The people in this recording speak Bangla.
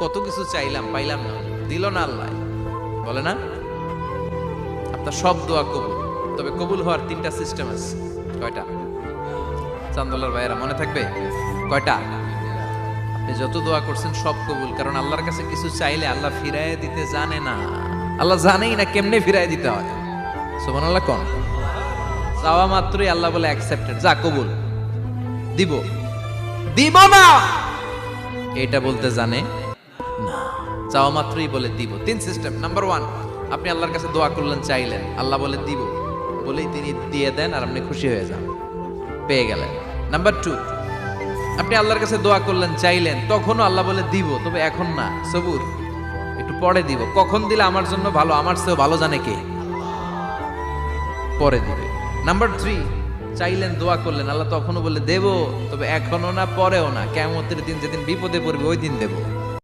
কত কিছু চাইলাম, পাইলাম না, দিল না আল্লাহ, বলে না? আপনার সব দোয়া কবুল, তবে কবুল হওয়ার 3টা সিস্টেম আছে। কয়টা? চান্দোলার ভাইয়েরা মনে থাকবে? কয়টা? আপনি যত দোয়া করছেন সব কবুল, কারণ আল্লাহর কাছে কিছু চাইলে আল্লাহ ফিরায় দিতে জানে না। আল্লাহ জানেই না কেমনে ফিরায় দিতে হয়। সুবহানাল্লাহ কোন? চাওয়া মাত্রই আল্লাহ বলে অ্যাকসেপ্টেড, যা কবুল, দিব দিব না এটা বলতে জানে না, চাওয়া মাত্রই বলে দিব। 3 সিস্টেম। নাম্বার 1, আপনি আল্লাহর কাছে দোয়া করলেন, চাইলেন, আল্লাহ বলে দিব, বলেই তিনি দিয়ে দেন আর আপনি খুশি হয়ে যান, পেয়ে গেলেন। নাম্বার 2, আপনি আল্লাহর কাছে দোয়া করলেন, চাইলেন, তখনও আল্লাহ বলে দিব, তবে এখন না, সবুর, একটু পরে দিব। কখন দিলে আমার জন্য ভালো, আমার চেয়েও ভালো জানে কে, পরে দিবে। নাম্বার 3, চাইলেন, দোয়া করলেন, আল্লাহ তখনও বলে দেব, তবে এখনো না, পরেও না, কিয়ামতের দিন যেদিন বিপদে পড়বে ওই দিন দেব।